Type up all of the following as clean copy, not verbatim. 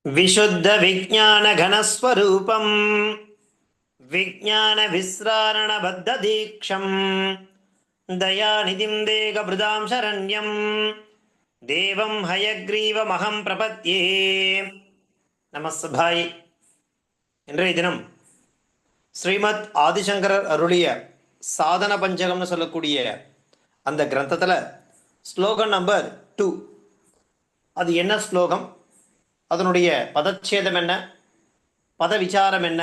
विशुद्ध विज्ञान घनस्वरूपं विज्ञान विस्रारण बद्ध दीक्षं दयानिधिं देहभृदां शरण्यं देवं हयग्रीवमहं प्रपद्ये நமஸ்பாய். இன்றைய தினம் ஸ்ரீமத் ஆதிசங்கரர் அருளிய சாதன பஞ்சகம்னு சொல்லக்கூடிய அந்த கிரந்தத்தில் ஸ்லோகம் நம்பர் 2. அது என்ன ஸ்லோகம், அதனுடைய பதச்சேதம் என்ன, பத விசாரம் என்ன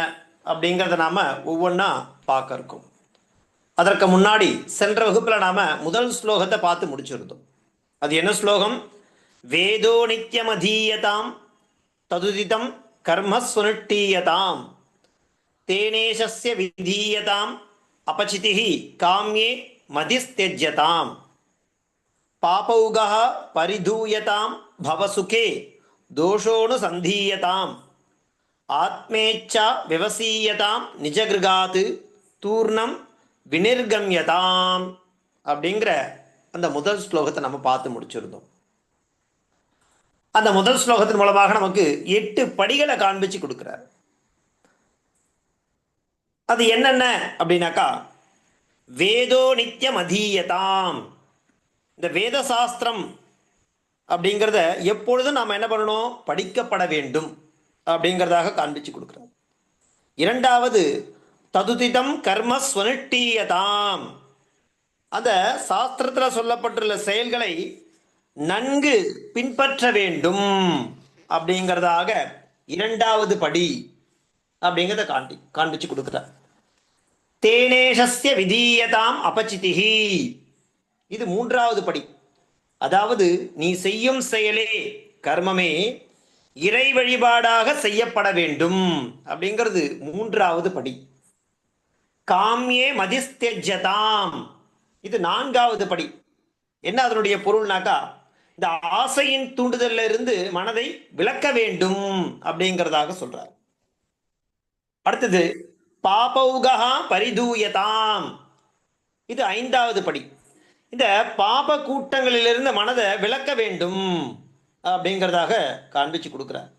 அப்படிங்கிறத நாம் ஒவ்வொன்றா பார்க்க இருக்கோம். அதற்கு முன்னாடி சென்ற வகுப்பில் நாம் முதல் ஸ்லோகத்தை பார்த்து முடிச்சிருந்தோம். அது என்ன ஸ்லோகம்? வேதோ நித்யமதீயதாம் ததுதிதம் கர்மஸ்வனுட்டீயதாம் தேனேஷஸ்ய விதீயதாம் அபசிதிஹி காம்யே மதிஸ்தெஜ்யதாம் பாபௌகः பரிதூயதாம் பவசுகே தோஷோனு சந்தீயதாம் ஆத்மேச்சா விவசீயதாம் நிஜகிருகாத் தூர்ணம் வினிர்கம்யதாம் அப்படிங்கிற அந்த முதல் ஸ்லோகத்தை நம்ம பார்த்து முடிச்சிருந்தோம். அந்த முதல் ஸ்லோகத்தின் மூலமாக நமக்கு 8 படிகளை காண்பிச்சு கொடுக்கிறார். அது என்னென்ன அப்படின்னாக்கா, வேதோ நித்தியம் அதீயதாம், இந்த வேத சாஸ்திரம் அப்படிங்கிறத எப்பொழுதும் நாம் என்ன பண்ணணும், படிக்கப்பட வேண்டும் அப்படிங்கிறதாக காண்பிச்சு கொடுக்கிறார். இரண்டாவது, ததுதிதம் கர்ம ஸ்வனுட்டீயதாம், அந்த சாஸ்திரத்தில் சொல்லப்பட்டுள்ள செயல்களை நன்கு பின்பற்ற வேண்டும் அப்படிங்கிறதாக இரண்டாவது படி அப்படிங்கிறத காண்பிச்சு கொடுக்கிறார். தேனேஷஸ்ய விதீயதாம் அபசிதிஹி, இது மூன்றாவது படி. அதாவது நீ செய்யும் செயலே, கர்மமே இறை வழிபாடாக செய்யப்பட வேண்டும் அப்படிங்கிறது மூன்றாவது படி. காம்யே மதிஸ்தெஜ்யதாம், இது நான்காவது படி. என்ன அதனுடைய பொருள்னாக்கா, இந்த ஆசையின் தூண்டுதல்ல இருந்து மனதை விலக்க வேண்டும் அப்படிங்கிறதாக சொல்றார். அடுத்தது பாபௌகா பரிதூயதாம், இது ஐந்தாவது படி. இந்த பாப கூட்டங்களிலிருந்து மனதை விலக்க வேண்டும் அப்படிங்கிறதாக காண்பிச்சு கொடுக்கிறார்.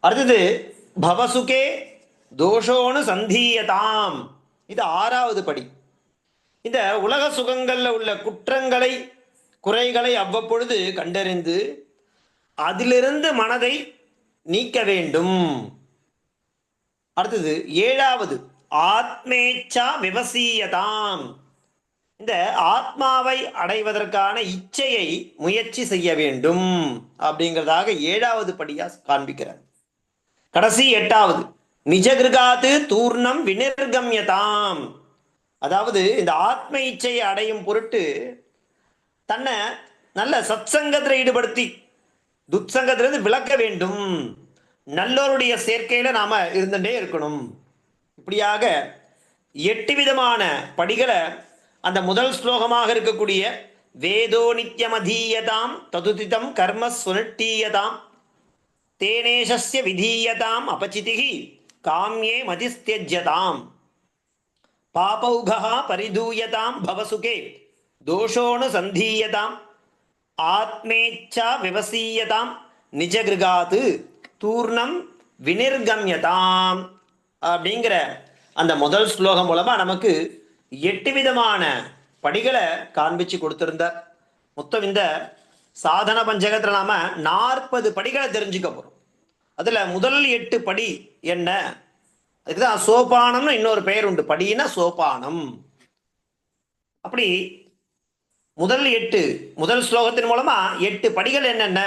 அடுத்தது பவசுகே தோஷோனு சந்தீயதாம், இது ஆறாவது படி. இந்த உலக சுகங்கள்ல உள்ள குற்றங்களை குறைகளை அவ்வப்பொழுது கண்டறிந்து அதிலிருந்து மனதை நீக்க வேண்டும். அடுத்தது ஏழாவது ஆத்மேச்சா விவசீயதாம், இந்த ஆத்மாவை அடைவதற்கான இச்சையை முயற்சி செய்ய வேண்டும் அப்படிங்கிறதாக ஏழாவது படியா காண்பிக்கிறார். கடைசி எட்டாவது நிஜகிருகாத்து தூர்ணம் வினிர்கம்யதாம், அதாவது இந்த ஆத்ம இச்சையை அடையும் பொருட்டு தன்னை நல்ல சத்சங்கத்தில் ஈடுபடுத்தி துத்சங்கத்திலிருந்து விலக்க வேண்டும், நல்லோருடைய சேர்க்கையில நாம இருந்துட்டே இருக்கணும். இப்படியாக 8 விதமான படிகளை அந்த முதல் ஸ்லோகமாக இருக்கக்கூடிய வேதோ நித்யமதீயதாம் ததுதிதம் கர்ம ஸ்வனுட்டீயதாம் தேனேஷஸ்ய விதீயதாம் அபசிதிஹி காம்யே மதிஸ்தெஜ்யதாம் பாபௌகா பரிதூயதாம் பவசுகே தோஷோனு சந்தீயதாம் ஆத்மேச்சா விவசீயதாம் நிஜகிருகாத் தூர்ணம் வினிர்கம்யதாம் அப்படிங்கிற அந்த முதல் ஸ்லோகம் மூலமா நமக்கு 8 விதமான படிகளை காண்பிச்சு கொடுத்திருந்தார். மொத்தம் இந்த சாதன பஞ்சகத்தில் நாம 40 படிகளை தெரிஞ்சுக்க போறோம். அதுல முதல் 8 படி என்ன, அதுக்குதான் சோபானம்னு இன்னொரு பெயர் உண்டு. படினா சோபானம். அப்படி முதல் ஸ்லோகத்தின் மூலமா 8 படிகள் என்னென்ன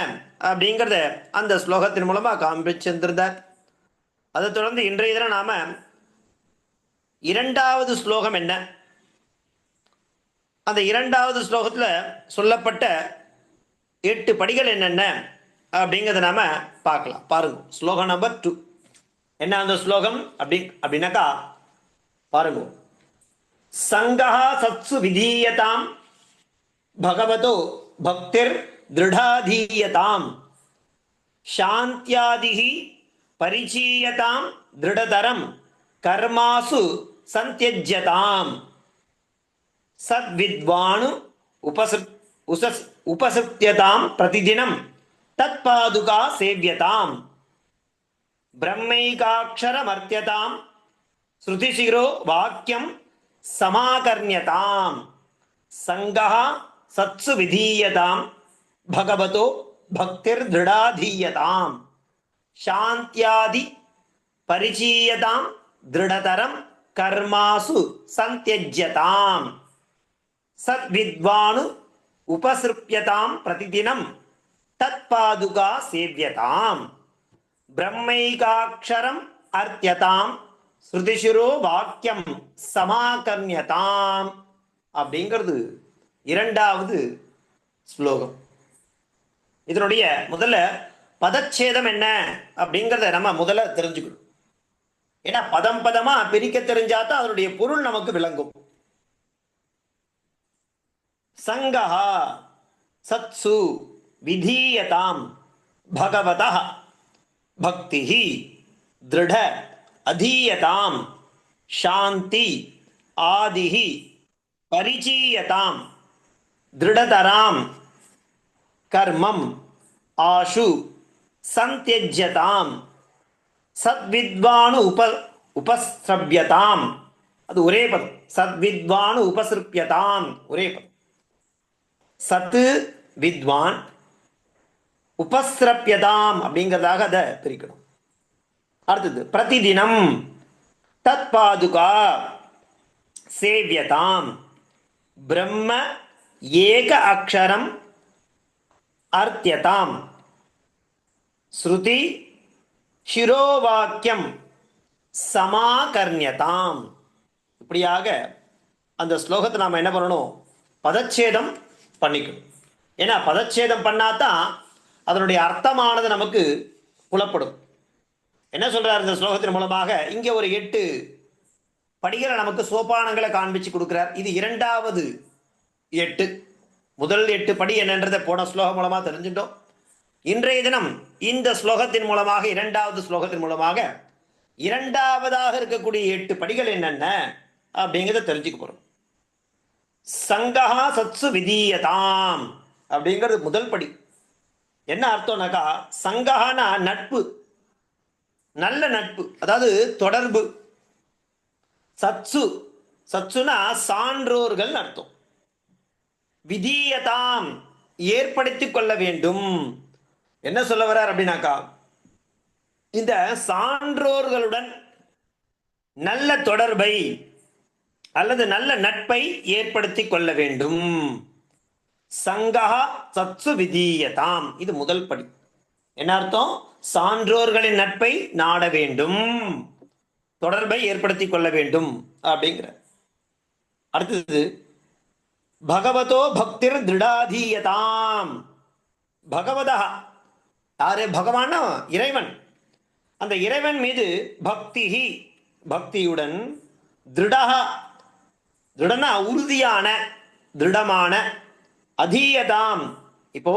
அப்படிங்கிறத அந்த ஸ்லோகத்தின் மூலமா காண்பிச்சிருந்தார். அதை தொடர்ந்து இன்றைய தினம் நாம இரண்டாவது ஸ்லோகம் என்ன, அந்த இரண்டாவது ஸ்லோகத்துல சொல்லப்பட்ட 8 படிகள் என்னென்ன அப்படிங்கிறத நாம பார்க்கலாம். பாருங்க, ஸ்லோகம் நம்பர் 2. என்ன அந்த ஸ்லோகம் அப்படின்னாக்கா பாருங்க, சங்கா சத்சு விதீயதாம் பகவதோ பக்திர் திருடாதீயதாம் சாந்தியாதிஹி பரிச்சீயதாம் திருடதரம் கர்மாசு சந்தியஜ்யதாம் சத்வித்வானு உபசிருத்தியதாம் பிரதிதினம் தத் பாதுகா சேவியதாம் பிரம்மைகாட்சரமர்த்தியதாம் ஸ்ருதிசிரோ வாக்கியம் சமாகர்ணியதாம் சங்கஹ சத்சு விதீயதாம் பகவதோ பக்திர் திருடாதீயதாம் சாந்தியாதி பரிச்சீயதாம் திருடதரம் கர்மாசு சந்தியஜ்யதாம் சத்வித்வானு உபசிருப்யதாம் பிரதிதினம் தத் பாதுகா சேவியதாம் பிரம்மைகாட்சரம் அர்த்தியதாம் ஸ்ருதிஷுரோ வாக்கியம் சமாகர்ணியதாம் அப்படிங்கிறது இரண்டாவது ஸ்லோகம். இதனுடைய முதல்ல பதச்சேதம் என்ன அப்படிங்கிறத நம்ம முதல்ல தெரிஞ்சுக்கணும். ஏன்னா பதம் பதமா பிரிக்க தெரிஞ்சாதான் அதனுடைய பொருள் நமக்கு விளங்கும். சங்கஹா சத்சு விதீயதாம் பகவதः பக்திஹி திருட அதீயதாம் சாந்தி ஆதிஹி பரிச்சீயதாம் திருடதராம் கர்மம் ஆஷு சந்தியஜ்யதாம் சத்வித்வானு உபஸ்ரவ்யதாம். அது ஒரே பதம். சத்வித்வானு உபசிருப்யதாம் ஒரே பதம். சத்து வித்வான் உபஸ்ரப்யதாம் அப்படிங்கிறதாக அதை பிரிக்கணும். அடுத்தது பிரதிதினம் தத் பாதுகா சேவியதாம் பிரம்ம ஏக அக்ஷரம் அர்த்தியதாம் ஸ்ருதி சிரோவாக்கியம் சமாகர்ணியதாம். இப்படியாக அந்த ஸ்லோகத்தை நாம் என்ன பண்ணணும்? பதச்சேதம் பண்ணிக்கணும். ஏன்னா பதச்சேதம் பண்ணாதான் அதனுடைய அர்த்தமானது நமக்கு புலப்படும். என்ன சொல்றார் இந்த ஸ்லோகத்தின் மூலமாக? இங்கே ஒரு 8 படிகளை நமக்கு சோபானங்களை காண்பிச்சு கொடுக்கிறார். இது இரண்டாவது 8. முதல் 8 படி என்னன்றதை போன ஸ்லோகம் மூலமாக தெரிஞ்சுட்டோம். இன்றைய தினம் இந்த ஸ்லோகத்தின் மூலமாக, இரண்டாவது ஸ்லோகத்தின் மூலமாக இரண்டாவதாக இருக்கக்கூடிய 8 படிகள் என்னென்ன அப்படிங்கிறத தெரிஞ்சுக்க போறோம். சங்கஹா சத்சு விதீயதாம் அப்படிங்கிறது முதல் படி. என்ன அர்த்தம்னாக்கா, சங்கஹானா நட்பு, நல்ல நட்பு, அதாவது தொடர்பு. சத்சு, சத்சுனா சான்றோர்கள் அர்த்தம். விதீயதாம் ஏற்படுத்திக் கொள்ள வேண்டும். என்ன சொல்ல வர்றார் அப்படின்னாக்கா, இந்த சான்றோர்களுடன் நல்ல தொடர்பை அல்லது நல்ல நட்பை ஏற்படுத்தி கொள்ள வேண்டும். சங்கஹா சத்சு விதீயதாம், இது முதல் படி. என்ன அர்த்தம்? சான்றோர்களின் நட்பை நாட வேண்டும், தொடர்பை ஏற்படுத்தி கொள்ள வேண்டும் அப்படிங்கிற. அடுத்தது பகவதோ பக்திர் திருடாதீயதாம். பகவதா யாரு? பகவான் இறைவன். அந்த இறைவன் மீது பக்திஹி பக்தியுடன், திருடஹா திருடனா உறுதியான, திருடமான, அதீயதாம். இப்போ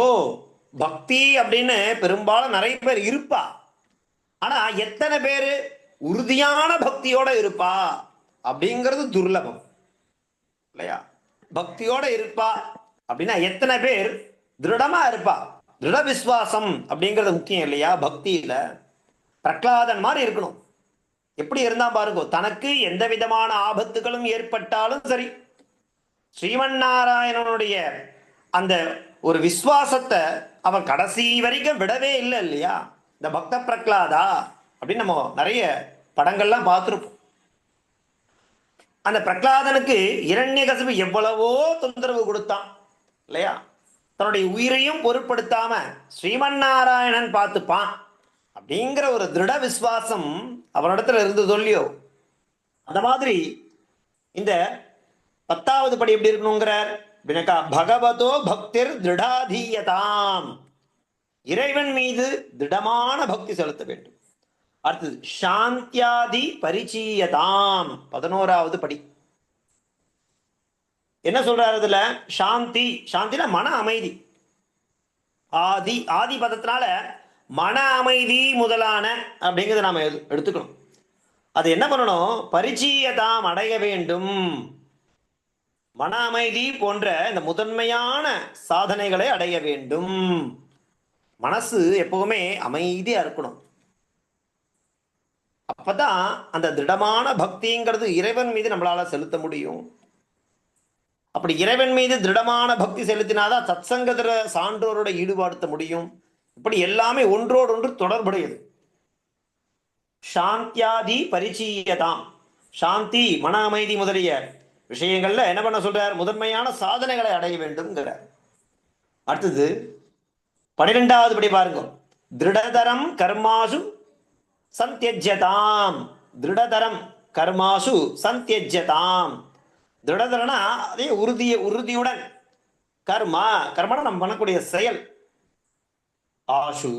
பக்தி அப்படின்னு பெரும்பாலும் நிறைய பேர் இருப்பா. ஆனா எத்தனை பேர் உறுதியான பக்தியோட இருப்பா அப்படிங்கிறது துர்லபம் இல்லையா? பக்தியோட இருப்பா அப்படின்னா எத்தனை பேர் திருடமா இருப்பா? திருட விசுவாசம் அப்படிங்கிறது முக்கியம் இல்லையா? பக்தியில பிரகலாதன் மாதிரி இருக்கணும். எப்படி இருந்தா பாருங்க, தனக்கு எந்த விதமான ஆபத்துகளும் ஏற்பட்டாலும் சரி, ஸ்ரீமன்னாராயணனுடைய அந்த ஒரு விசுவாசத்தை அவன் கடைசி வரைக்கும் விடவே இல்லை இல்லையா? இந்த பக்த பிரகலாதா அப்படின்னு நம்ம நிறைய படங்கள்லாம் பார்த்துருப்போம். அந்த பிரகலாதனுக்கு இரண்யகசிபு எவ்வளவோ தொந்தரவு கொடுத்தான் இல்லையா? தன்னுடைய உயிரையும் பொருட்படுத்தாம ஸ்ரீமன்னாராயணன் பார்த்துப்பான் அப்படிங்கிற ஒரு திருட விசுவாசம் அவனிடத்துல இருந்ததோ இல்லையோ? அந்த மாதிரி இந்த 10வது படி எப்படி இருக்கணுங்கிறார் அப்படின்னாக்கா, பகவதோ பக்திர் திருடாதீயதாம். இறைவன் மீது திடமான பக்தி செலுத்த வேண்டும். அடுத்தது சாந்தியாதி பரிச்சீயதாம். 11வது படி என்ன சொல்றாரு இதுல? சாந்தி, சாந்தினா மன அமைதி. ஆதி, ஆதி பதத்தினால மன அமைதி முதலான அப்படிங்கிறத நாம எடுத்துக்கணும். அது என்ன பண்ணணும்? பரிச்சீயதாம் அடைய வேண்டும். மன அமைதி போன்ற இந்த முதன்மையான சாதனைகளை அடைய வேண்டும். மனசு எப்பவுமே அமைதியா இருக்கணும். அப்பதான் அந்த திடமான பக்திங்கிறது இறைவன் மீது நம்மளால செலுத்த முடியும். அப்படி இறைவன் மீது திடமான பக்தி செலுத்தினாதான் சத்சங்கத்துல சான்றோரோட ஈடுபாடுத்த முடியும். இப்படி எல்லாமே ஒன்றோடு ஒன்று தொடர்புடையது. சாந்தியாதி பரிச்சீயதாம், சாந்தி மன அமைதி முதலிய விஷயங்கள்ல என்ன பண்ண சொல்றார்? முதன்மையான சாதனைகளை அடைய வேண்டும்ங்கிறார். அடுத்தது 12வது படி பாருங்க. திருடதரம் கர்மாசு சந்தியஜ்யதாம். திருடதரம் கர்மாசு சந்தியஜ்யதாம். திருடதரனா அதே உறுதியுடன், கர்மா கர்மனா நம்ம பண்ணக்கூடிய செயல், ஆசு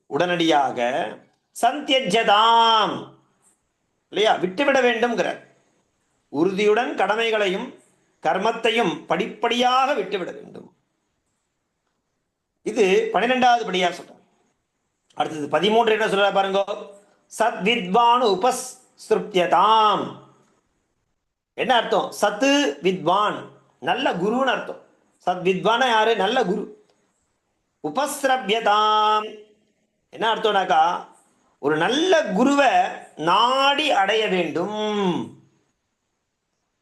உடனடியாக, சந்தியஜ்யதாம் இல்லையா விட்டுவிட வேண்டும்ங்கிற உறுதியுடன் கடமைகளையும் கர்மத்தையும் படிப்படியாக விட்டுவிட வேண்டும். இது 12வது படியா சொல்ற. அடுத்தது 13 என்ன சொல்ற பாருங்க. சத் வித்வான் உபஸ்ருப்யதாம். என்ன அர்த்தம்? சத்து வித்வான் நல்ல குருன்னு அர்த்தம். சத் வித்வான யாரு? நல்ல குரு. உபஸ்ரப்யதாம் என்ன அர்த்தம்னாக்கா ஒரு நல்ல குருவை நாடி அடைய வேண்டும்.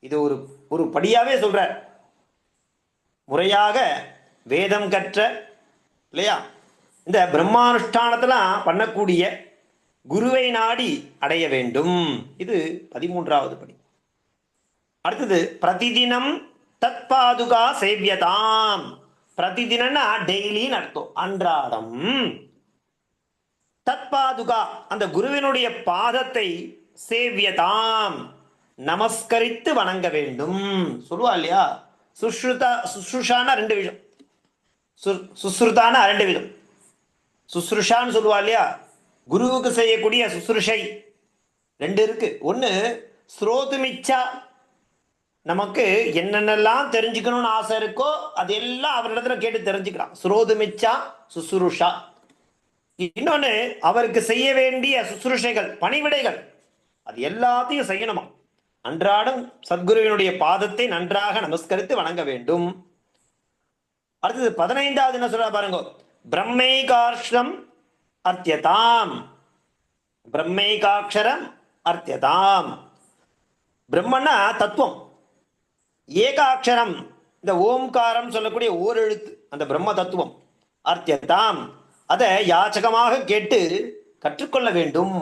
இது ஒரு ஒரு படியாவே சொல்ற. முறையாக வேதம் கற்ற இல்லையா இந்த பிரம்மானுஷ்டானத்தெல்லாம் பண்ணக்கூடிய குருவை நாடி அடைய வேண்டும். இது 13வது படி. அடுத்தது பிரதிதினம் தத் பாதுகா சேவியதாம். பிரதிதினா டெய்லின்னு அர்த்தம், அன்றாடம். தத் பாதுகா அந்த குருவினுடைய பாதத்தை சேவியதாம் நமஸ்கரித்து வணங்க வேண்டும். சொல்லுவா இல்லையா, சுஷ்ருதா சுஷ்ருஷான 2 விஷயம், சுஸ்ருதான 2 விதம். சுஸ்ருஷான்னு சொல்லுவா இல்லையா, குருவுக்கு செய்யக்கூடிய சுசுருஷை 2 இருக்கு. ஒன்று ஸ்ரோதுமிச்சா, நமக்கு என்னென்னலாம் தெரிஞ்சுக்கணும்னு ஆசை இருக்கோ அதெல்லாம் அவரிடத்துல கேட்டு தெரிஞ்சுக்கலாம், ஸ்ரோதுமிச்சா சுசுருஷா. இன்னொன்று அவருக்கு செய்ய வேண்டிய சுசுருஷைகள், பணிவிடைகள், அது எல்லாத்தையும் செய்யணுமா. அன்றாடம் சத்குருவினுடைய பாதத்தை நன்றாக நமஸ்கரித்து வணங்க வேண்டும். அடுத்தது 15வது என்ன சொல்ற பாருங்க. பிரம்மைகாட்சரம் அர்த்தியதாம். பிரம்மைகாட்சரம் அர்த்தியதாம். பிரம்மன்னா தத்துவம், ஏகாட்சரம் இந்த ஓம்காரம் சொல்லக்கூடிய ஓர் எழுத்து, அந்த பிரம்ம தத்துவம். அர்த்தியதாம் அதை யாச்சகமாக கேட்டு கற்றுக்கொள்ள வேண்டும்.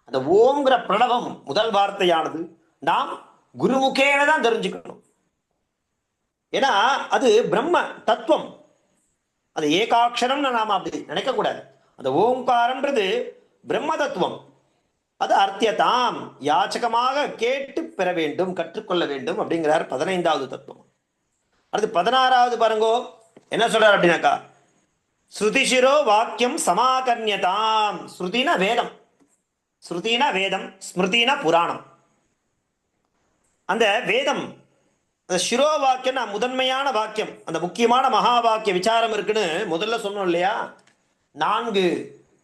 அந்த ஓம்ங்கிற பிரணவம் முதல் வார்த்தையானது நாம் குருமுகேன தான் தெரிஞ்சுக்கணும். ஏன்னா அது பிரம்ம தத்துவம், அது ஏகாட்சரம்னு நாம அப்படி நினைக்க கூடாது. அந்த ஓங்காரம்ன்றது பிரம்ம தத்துவம், அது அர்த்தியதாம் யாச்சகமாக கேட்டு பெற வேண்டும், கற்றுக்கொள்ள வேண்டும் அப்படிங்கிறார் 15வது தத்துவம். அடுத்து 16வது பாருங்கோ என்ன சொல்றார் அப்படின்னாக்கா, ஸ்ருதிஷிரோ வாக்கியம் சமாகர்ணியதாம். ஸ்ருதினா வேதம், ஸ்ருதினா வேதம், ஸ்மிருதினா புராணம். அந்த வேதம், அந்த சிரோ வாக்கியம் முதன்மையான வாக்கியம், அந்த முக்கியமான மகா வாக்கிய விசாரம் இருக்குன்னு முதல்ல சொன்னோம் இல்லையா. 4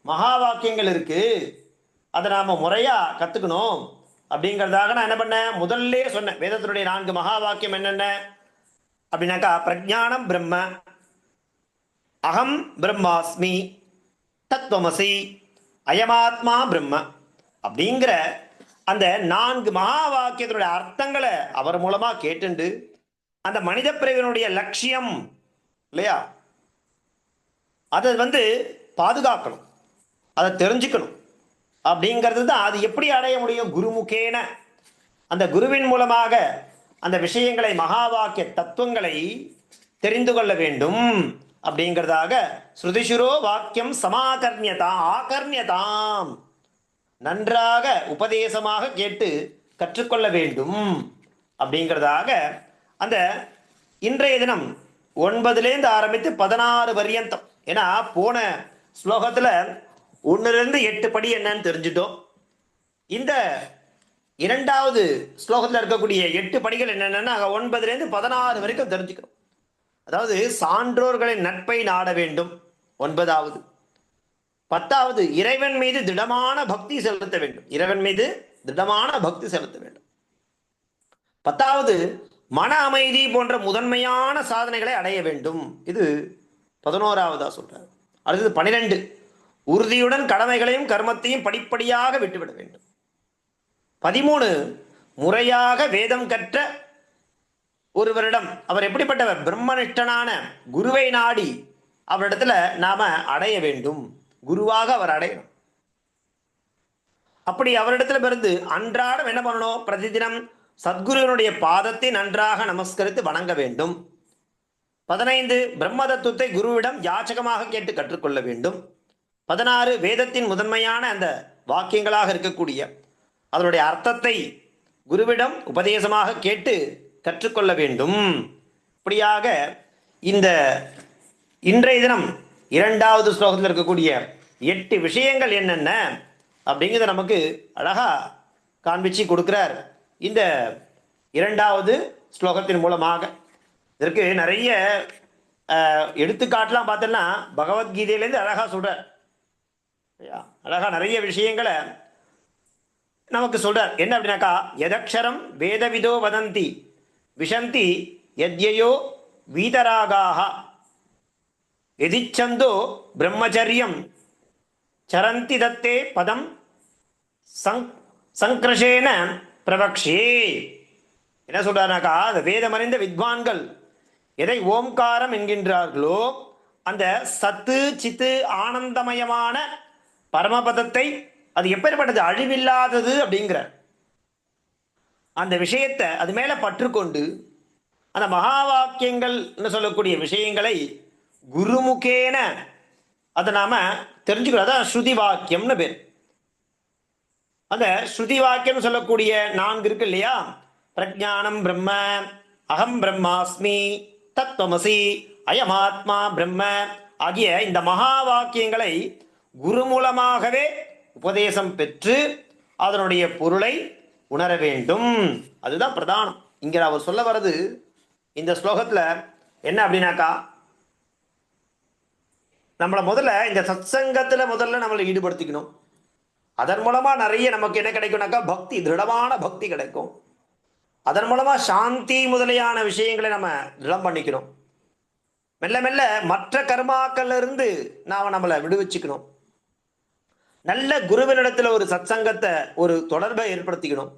மகா வாக்கியங்கள் இருக்கு, அதை நாம முறையா கத்துக்கணும் அப்படிங்கிறதாக நான் என்ன பண்ணேன், முதல்ல சொன்னேன். வேதத்தினுடைய 4 மகா வாக்கியம் என்னென்ன அப்படின்னாக்கா, பிரஜானம் பிரம்ம, அகம் பிரம்மாஸ்மி, தத்துவமசி, அயமாத்மா பிரம்ம அப்படிங்கிற அந்த 4 மகா வாக்கியத்தினுடைய அர்த்தங்களை அவர் மூலமா கேட்டுண்டு அந்த மனித பிரிவினுடைய லட்சியம் இல்லையா அதை பாதுகாக்கணும், அதை தெரிஞ்சுக்கணும். அப்படிங்கிறது தான். அது எப்படி அடைய முடியும்? குருமுகேன, அந்த குருவின் மூலமாக அந்த விஷயங்களை, மகா வாக்கிய தத்துவங்களை தெரிந்து கொள்ள வேண்டும் அப்படிங்கிறதாக ஸ்ருதிஷுரோ வாக்கியம் சமாகர்ணியதாம், ஆகர்ணியதாம் நன்றாக உபதேசமாக கேட்டு கற்றுக்கொள்ள வேண்டும் அப்படிங்கிறதாக அந்த இன்றைய தினம் 9லேருந்து ஆரம்பித்து 16 பரியந்தம். ஏன்னா போன ஸ்லோகத்தில் 1லிருந்து 8 படி என்னன்னு தெரிஞ்சுட்டோம். இந்த 2வது ஸ்லோகத்தில் இருக்கக்கூடிய 8 படிகள் என்னென்னா 9லேருந்து 16 வரைக்கும் தெரிஞ்சுக்கிறோம். அதாவது சான்றோர்களின் நட்பை நாட வேண்டும் 9வது. 10வது இறைவன் மீது திடமான பக்தி செலுத்த வேண்டும், இறைவன் மீது திடமான பக்தி செலுத்த வேண்டும். 10வது மன அமைதி போன்ற முதன்மையான சாதனைகளை அடைய வேண்டும். இது 11வதா சொல்றார். அடுத்தது 12, உறுதியுடன் கடமைகளையும் கர்மத்தையும் படிப்படியாக விட்டுவிட வேண்டும். 13, முறையாக வேதம் கற்ற ஒருவரிடம், அவர் எப்படிப்பட்டவர், பிரம்மனிஷ்டனான குருவை நாடி அவரிடத்துல நாம அடைய வேண்டும், குருவாக அவர் அடையணும். அப்படி அவரிடத்துல இருந்து அன்றாடம் என்ன பண்ணணும், பிரதிதினம் சத்குருவனுடைய பாதத்தை நன்றாக நமஸ்கரித்து வணங்க வேண்டும். 15, பிரம்ம தத்துவத்தை குருவிடம் யாச்சகமாக கேட்டு கற்றுக்கொள்ள வேண்டும். 16, வேதத்தின் முதன்மையான அந்த வாக்கியங்களாக இருக்கக்கூடிய அதனுடைய அர்த்தத்தை குருவிடம் உபதேசமாக கேட்டு கற்றுக்கொள்ள வேண்டும். இப்படியாக இந்த இன்றைய தினம் 2வது ஸ்லோகத்தில் இருக்கக்கூடிய 8 விஷயங்கள் என்னென்ன அப்படிங்கிறத நமக்கு அழகா காண்பிச்சு கொடுக்கிறார் இந்த 2வது ஸ்லோகத்தின் மூலமாக. இதற்கு நிறைய எடுத்துக்காட்டெலாம் பார்த்தோம்னா பகவத்கீதையிலேருந்து அழகா சொல்றார். அழகா நிறைய விஷயங்களை நமக்கு சொல்றார். என்ன அப்படின்னாக்கா, எதக்ஷரம் வேதவிதோ வதந்தி விஷந்தி யத்யயோ வீதராகாக எதிச்சந்தோ பிரம்மச்சரியம் சரந்தி தத்தே பதம் சங்கிரஷேன பிரபக்ஷே. என்ன சொல்றாருனாக்கா, அந்த வேதமறிந்த வித்வான்கள் எதை ஓம்காரம் என்கின்றார்களோ அந்த சத்து சித்து ஆனந்தமயமான பரமபதத்தை, அது எப்பேற்பட்டது, அழிவில்லாதது அப்படிங்கிற அந்த விஷயத்தை அது மேல பற்றுக்கொண்டு அந்த மகா வாக்கியங்கள் சொல்லக்கூடிய விஷயங்களை குருமுகேன அதை நாம தெரிஞ்சுக்கிறோம். அதான் ஸ்ருதி வாக்கியம்னு பேர். அந்த ஸ்ருதி வாக்கியம் சொல்லக்கூடிய 4 இருக்கு இல்லையா, பிரஜானம் பிரம்ம, அகம் பிரம்மாஸ்மி, தத்துவமசி, அயமாத்மா பிரம்ம ஆகிய இந்த மகா வாக்கியங்களை குரு மூலமாகவே உபதேசம் பெற்று அதனுடைய பொருளை உணர வேண்டும். அதுதான் பிரதானம். இங்க அவர் சொல்ல வர்றது இந்த ஸ்லோகத்துல என்ன அப்படின்னாக்கா, நம்மளை முதல்ல இந்த சத்சங்கத்துல முதல்ல நம்மளை ஈடுபடுத்திக்கணும். அதன் மூலமா நிறைய நமக்கு என்ன கிடைக்கும்னாக்கா, பக்தி, திருடமான பக்தி கிடைக்கும். அதன் மூலமா சாந்தி முதலியான விஷயங்களை நம்ம திருடம் பண்ணிக்கணும். மெல்ல மெல்ல மற்ற கர்மாக்கள்ல இருந்து நாம நம்மளை விடுவிச்சுக்கணும். நல்ல குருவினிடத்துல ஒரு சத்சங்கத்தை, ஒரு தொடர்பை ஏற்படுத்திக்கணும்.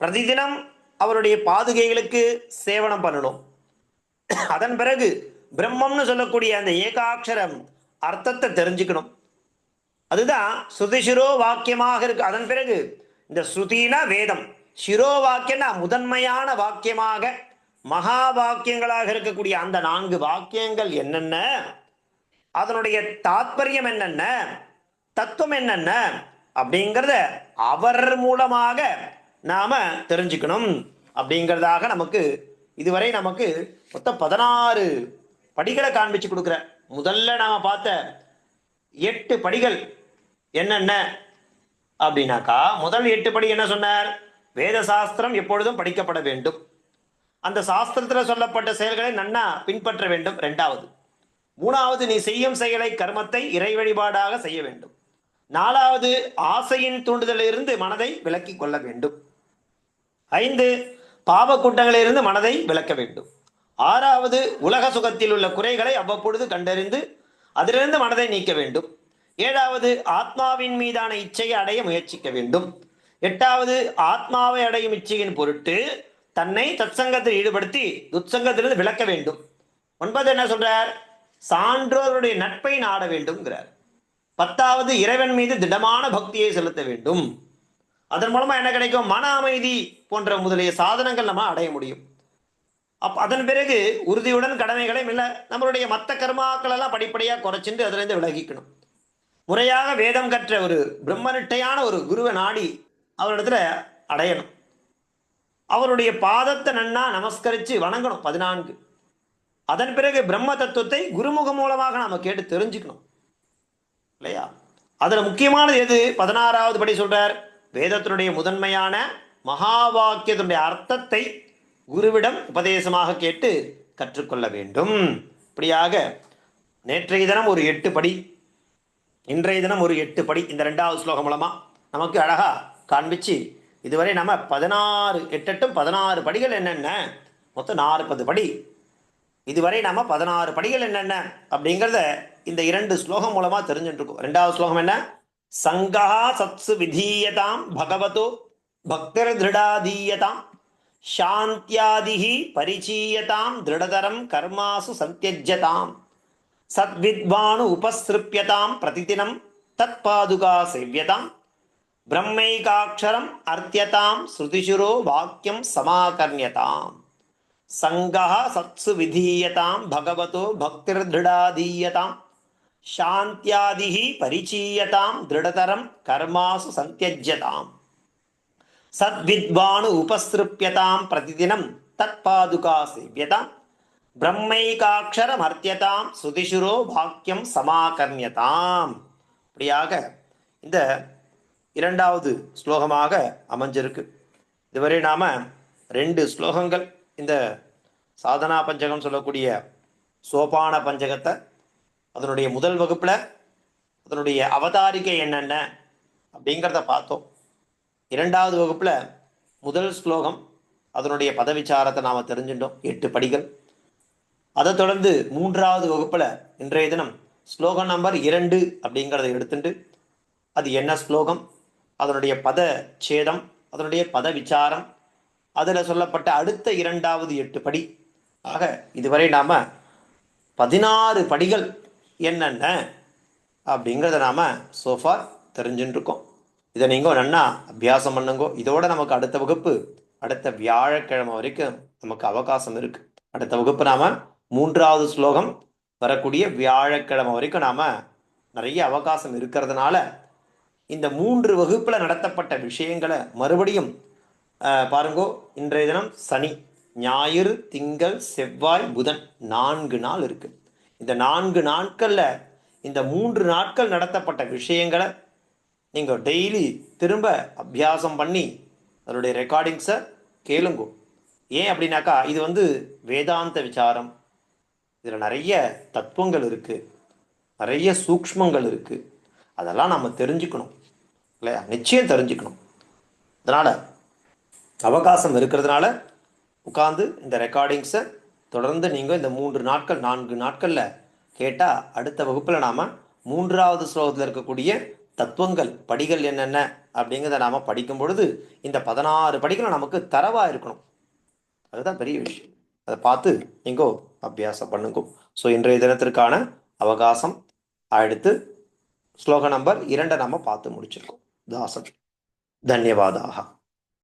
பிரதிதினம் அவருடைய பாதுகைகளுக்கு சேவனம் பண்ணணும். அதன் பிறகு பிரம்மம்னு சொல்லக்கூடிய அந்த ஏகாட்சரம் அர்த்தத்தை தெரிஞ்சுக்கணும். அதுதான் ஸ்ருதிசிரோ வாக்கியமாக இருக்கு. அதன் பிறகு இந்த ஸ்ருதினா வேதம், சிரோ வாக்கியம்னா முதன்மையான வாக்கியமாக மகா வாக்கியங்களாக இருக்கக்கூடிய அந்த 4 வாக்கியங்கள் என்னென்ன, அதனுடைய தாத்பரியம் என்னென்ன, தத்துவம் என்னென்ன அப்படிங்கிறத அவர் மூலமாக நாம தெரிஞ்சுக்கணும். அப்படிங்கிறதாக நமக்கு இதுவரை நமக்கு மொத்தம் 16 படிகளை காண்பிச்சு கொடுக்குற. முதல்ல நாம பார்த்த 8 படிகள் என்னென்ன அப்படின்னாக்கா, முதல் 8 படி என்ன சொன்னார், வேத சாஸ்திரம் எப்பொழுதும் படிக்கப்பட வேண்டும், அந்த சாஸ்திரத்தில் சொல்லப்பட்ட செயல்களை நன்னா பின்பற்ற வேண்டும். 2வது. 3வது, நீ செய்யும் செயலை கர்மத்தை இறை வழிபாடாக செய்ய வேண்டும். 4வது, ஆசையின் தூண்டுதலிலிருந்து மனதை விலக்கி கொள்ள வேண்டும். 5, பாவ கூட்டங்களிலிருந்து மனதை விலக்க வேண்டும். 6வது, உலக சுகத்தில் உள்ள குறைகளை அவ்வப்பொழுது கண்டறிந்து அதிலிருந்து மனதை நீக்க வேண்டும். 7வது, ஆத்மாவின் மீதான இச்சையை அடைய முயற்சிக்க வேண்டும். 8வது, ஆத்மாவை அடையும் இச்சையின் பொருட்டு தன்னை தற்சங்கத்தில் ஈடுபடுத்தி துத்சங்கத்திலிருந்து விலக்க வேண்டும். 9 என்ன சொல்றார், சான்றோருடைய நட்பை நாட வேண்டும்ங்கிறார். 10வது, இறைவன் மீது திடமான பக்தியை செலுத்த வேண்டும். அதன் மூலமா என்ன கிடைக்கும், மன அமைதி போன்ற முதலிய சாதனங்கள் நம்ம அடைய முடியும். அதன் பிறகு உறுதியுடன் கடமைகளை நம்மளுடைய மற்ற கர்மாக்கள் எல்லாம் படிப்படியாக குறைச்சிட்டு அதிலிருந்து விலகிக்கணும். முறையாக வேதம் கற்ற ஒரு பிரம்மனிட்டையான ஒரு குருவை நாடி அவரிடத்துல அடையணும். அவருடைய பாதத்தை நன்னா நமஸ்கரித்து வணங்கணும். 14. அதன் பிறகு பிரம்ம தத்துவத்தை குருமுகம் மூலமாக நாம கேட்டு தெரிஞ்சுக்கணும் இல்லையா. அதுல முக்கியமானது எது, 16வது படி சொல்றார், வேதத்தினுடைய முதன்மையான மகா வாக்கியத்தினுடைய அர்த்தத்தை குருவிடம் உபதேசமாக கேட்டு கற்றுக்கொள்ள வேண்டும். இப்படியாக நேற்றைய தினம் ஒரு 8 படி, இன்றைய தினம் ஒரு 8 படி, இந்த 2வது ஸ்லோகம் மூலமா நமக்கு அழகா காண்பிச்சு இதுவரை நம்ம 16 8 16 படிகள் என்னென்ன, மொத்தம் 40 படி. இதுவரை நம்ம 16 படிகள் என்னென்ன அப்படிங்கிறத இந்த 2 ஸ்லோகம் மூலமா தெரிஞ்சுட்டு இருக்கோம். 2வது ஸ்லோகம் என்ன? சங்கா சத்சு விதீயதாம் பகவதோ பக்திர் திருடாதீயதாம் சாந்தியாதிஹி பரிச்சீயதாம் திருடதரம் கர்மாசு சத்யஜ்யதாம் சத்வித்வானு உபஸ்ருப்யதாம் பிரதிதினம் தத்பாதுகா சேவ்யதாம் பிரம்மைகாட்சரம் அர்த்தியதாம் ஸ்ருதிசுரோ வாக்கியம் சமாகர்ணியதாம் சங்கா சத்சு விதீயதாம் பகவதோ பக்திர் திருடாதீயதாம் சாந்தியாதிஹி பரிச்சீயதாம் திருடதரம் கர்மாசு சத்யஜ்யதாம் சத்வித்வானு உபஸ்ருப்யதாம் பிரதிதினம் தத்பாதுகா சேவ்யதாம் பிரம்மைகாட்சரம் அர்த்தியதாம் ஸ்ருதிசுரோ வாக்கியம் சமாகர்ணியதாம். இப்படியாக இந்த 2வது ஸ்லோகமாக அமைஞ்சிருக்கு. இதுவரை நாம 2 ஸ்லோகங்கள் இந்த சாதனா பஞ்சகம் சொல்லக்கூடிய சோபான பஞ்சகத்தை அதனுடைய முதல் வகுப்புல அதனுடைய அவதாரிகை என்னென்ன அப்படிங்கிறத பார்த்தோம். 2வது வகுப்புல முதல் ஸ்லோகம் அதனுடைய பதவிச்சாரத்தை நாம தெரிஞ்சுட்டோம், 8 படிகள். அதை தொடர்ந்து 3வது வகுப்புல இன்றைய தினம் ஸ்லோகம் நம்பர் 2 அப்படிங்கிறத எடுத்துட்டு அது என்ன ஸ்லோகம், அதனுடைய பத சேதம், அதனுடைய பத விசாரம், அதில் சொல்லப்பட்ட அடுத்த 2வது 8 படி ஆக இதுவரை நாம 16 படிகள் என்னென்ன அப்படிங்கிறத நாம சோஃபார் தெரிஞ்சுட்டு இருக்கோம். இதை நீங்கள் நன்னா அபியாசம் பண்ணுங்கோ. இதோட நமக்கு அடுத்த வகுப்பு அடுத்த வியாழக்கிழமை வரைக்கும் நமக்கு அவகாசம் இருக்கு. அடுத்த வகுப்பு நாம 3வது ஸ்லோகம் வரக்கூடிய வியாழக்கிழமை வரைக்கும் நாம நிறைய அவகாசம் இருக்கிறதுனால இந்த 3 வகுப்புல நடத்தப்பட்ட விஷயங்களை மறுபடியும் பாருங்கோ. இன்றைய தினம் சனி, ஞாயிறு, திங்கள், செவ்வாய், புதன் 4 நாள் இருக்கு. இந்த 4 நாட்கள்ல இந்த 3 நாட்கள் நடத்தப்பட்ட விஷயங்களை நீங்க டெய்லி திரும்ப அபியாசம் பண்ணி அதனுடைய ரெக்கார்டிங்ஸை கேளுங்கோ. ஏன் அப்படின்னாக்கா இது வேதாந்த விசாரம். இதில் நிறைய தத்துவங்கள் இருக்கு, நிறைய சூக்ஷ்மங்கள் இருக்கு. அதெல்லாம் நம்ம தெரிஞ்சுக்கணும் இல்லையா? நிச்சயம் தெரிஞ்சுக்கணும். அதனால அவகாசம் இருக்கிறதுனால உட்காந்து இந்த ரெக்கார்டிங்ஸை தொடர்ந்து நீங்கள் இந்த 3 நாட்கள் 4 நாட்களில் கேட்டால் அடுத்த வகுப்பில் நாம் 3வது ஸ்லோகத்தில் இருக்கக்கூடிய தத்துவங்கள் படிகள் என்னென்ன அப்படிங்கிறத நாம் படிக்கும் பொழுது இந்த 16 படிகளும் நமக்கு தரவாக இருக்கணும். அதுதான் பெரிய விஷயம். அதை பார்த்து நீங்கள் அபியாசம் பண்ணுங்க. ஸோ இன்றைய தினத்திற்கான அவகாசம் அடுத்து ஸ்லோக நம்பர் 2 நாம் பார்த்து முடிச்சிருக்கோம். தாசன் தன்யவாதாக.